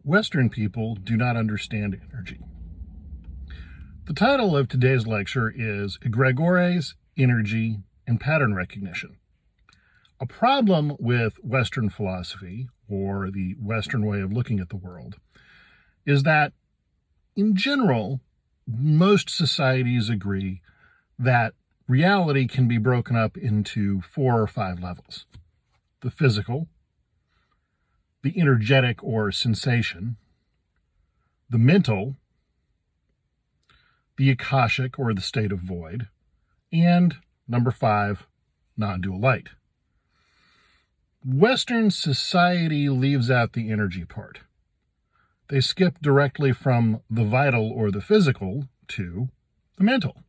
Western people do not understand energy. The title of today's lecture is Egregores, Energy, and Pattern Recognition. A problem with Western philosophy, or the Western way of looking at the world, is that, in general, most societies agree that reality can be broken up into 4 or 5 levels. The physical, the energetic or sensation, the mental, the akashic or the state of void, and number 5, non-dual light. Western society leaves out the energy part. They skip directly from the vital or the physical to the mental.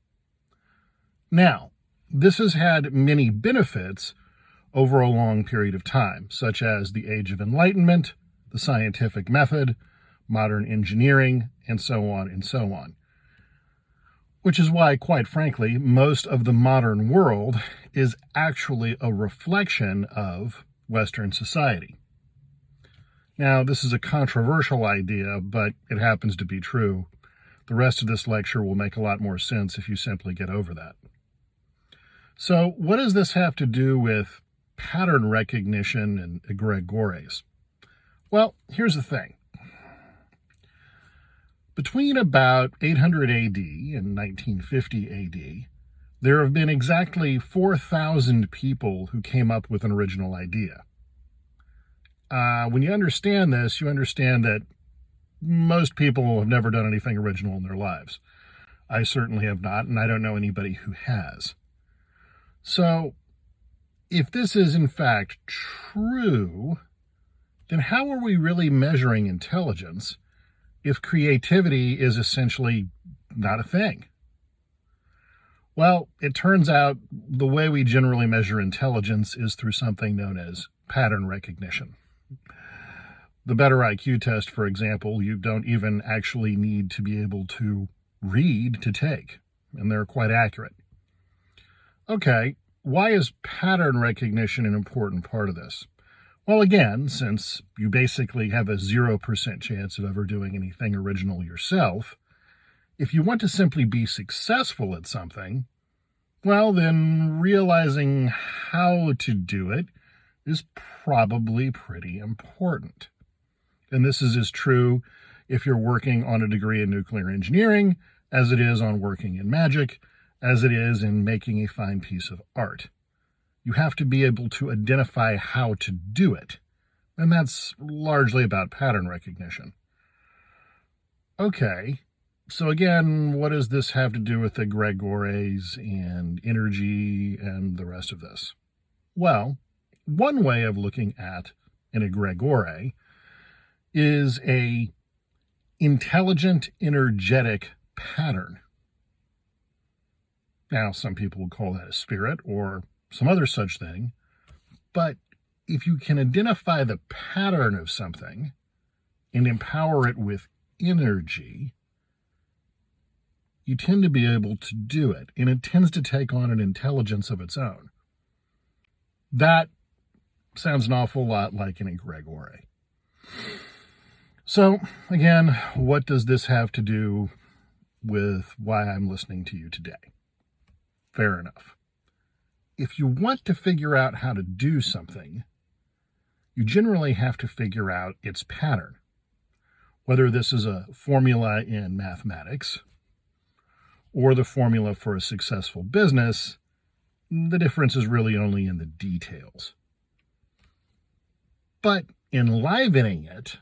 Now, this has had many benefits over a long period of time, such as the Age of Enlightenment, the scientific method, modern engineering, and so on and so on. Which is why, quite frankly, most of the modern world is actually a reflection of Western society. Now, this is a controversial idea, but it happens to be true. The rest of this lecture will make a lot more sense if you simply get over that. So, what does this have to do with pattern recognition and egregores? Well, here's the thing. Between about 800 AD and 1950 AD, there have been exactly 4,000 people who came up with an original idea. When you understand this, you understand that most people have never done anything original in their lives. I certainly have not, and I don't know anybody who has. So, if this is in fact true, then how are we really measuring intelligence if creativity is essentially not a thing? Well, it turns out the way we generally measure intelligence is through something known as pattern recognition. The better IQ test, for example, you don't even actually need to be able to read to take, and they're quite accurate. Okay, why is pattern recognition an important part of this? Well, again, since you basically have a 0% chance of ever doing anything original yourself, if you want to simply be successful at something, well, then realizing how to do it is probably pretty important. And this is as true if you're working on a degree in nuclear engineering, as it is on working in magic, as it is in making a fine piece of art. You have to be able to identify how to do it. And that's largely about pattern recognition. Okay, so again, what does this have to do with egregores and energy and the rest of this? Well, one way of looking at an egregore is a intelligent, energetic pattern. Now, some people will call that a spirit or some other such thing, but if you can identify the pattern of something and empower it with energy, you tend to be able to do it, and it tends to take on an intelligence of its own. That sounds an awful lot like an egregore. So, again, what does this have to do with why I'm listening to you today? Fair enough. If you want to figure out how to do something, you generally have to figure out its pattern. Whether this is a formula in mathematics or the formula for a successful business, the difference is really only in the details. But enlivening it,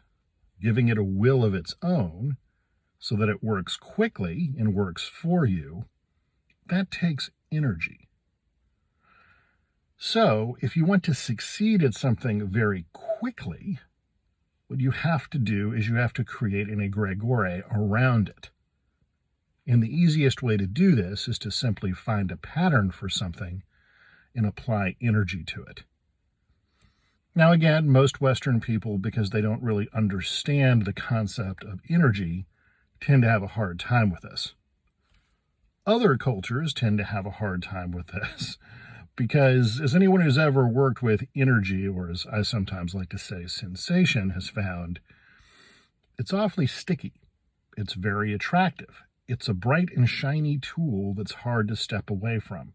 giving it a will of its own so that it works quickly and works for you, that takes energy. So, if you want to succeed at something very quickly, what you have to do is you have to create an egregore around it. And the easiest way to do this is to simply find a pattern for something and apply energy to it. Now, again, most Western people, because they don't really understand the concept of energy, tend to have a hard time with this. Other cultures tend to have a hard time with this because, as anyone who's ever worked with energy, or as I sometimes like to say, sensation, has found, It's awfully sticky. It's very attractive. It's a bright and shiny tool that's hard to step away from.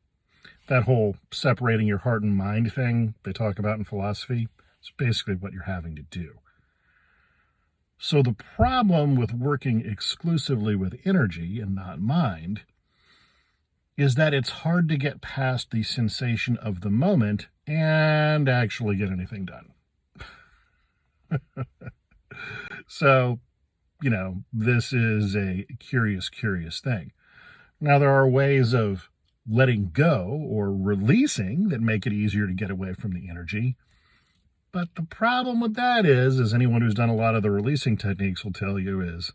That whole separating your heart and mind thing they talk about in philosophy is basically what you're having to do. So the problem with working exclusively with energy and not mind is that it's hard to get past the sensation of the moment and actually get anything done. So, this is a curious thing. Now, there are ways of letting go or releasing that make it easier to get away from the energy. But the problem with that is, as anyone who's done a lot of the releasing techniques will tell you, is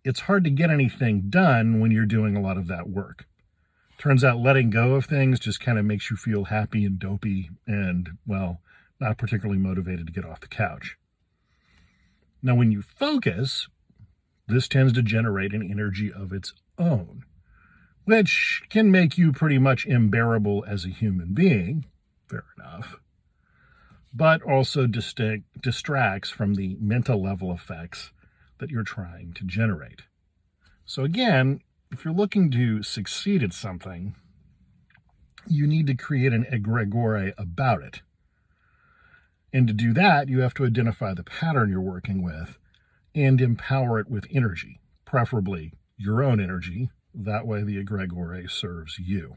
it's hard to get anything done when you're doing a lot of that work. Turns out letting go of things just kind of makes you feel happy and dopey and, well, not particularly motivated to get off the couch. Now, when you focus, this tends to generate an energy of its own, which can make you pretty much unbearable as a human being, fair enough, but also distracts from the mental level effects that you're trying to generate. So again, if you're looking to succeed at something, you need to create an egregore about it. And to do that, you have to identify the pattern you're working with and empower it with energy, preferably your own energy. That way the egregore serves you.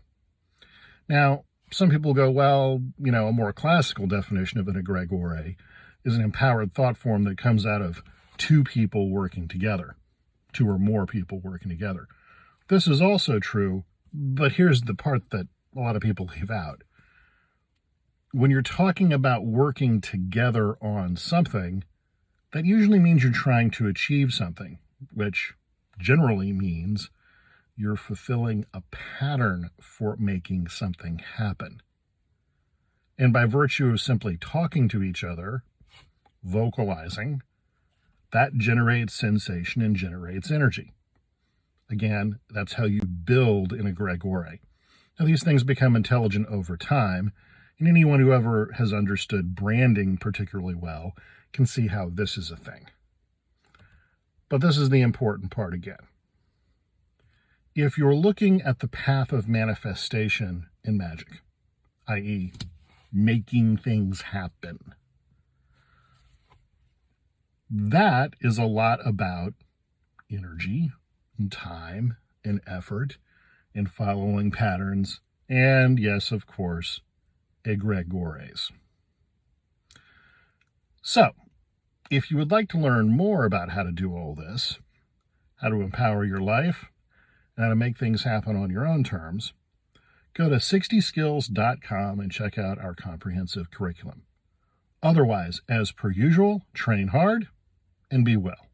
Now, some people go, well, a more classical definition of an egregore is an empowered thought form that comes out of two people working together, two or more people working together. This is also true, but here's the part that a lot of people leave out. When you're talking about working together on something, that usually means you're trying to achieve something, which generally means you're fulfilling a pattern for making something happen. And by virtue of simply talking to each other, vocalizing, that generates sensation and generates energy. Again, that's how you build an egregore. Now, these things become intelligent over time, and anyone who ever has understood branding particularly well can see how this is a thing. But this is the important part again. If you're looking at the path of manifestation in magic, i.e., making things happen, that is a lot about energy and time and effort and following patterns and, yes, of course, egregores. So, if you would like to learn more about how to do all this, how to empower your life, and how to make things happen on your own terms, go to 60skills.com and check out our comprehensive curriculum. Otherwise, as per usual, train hard and be well.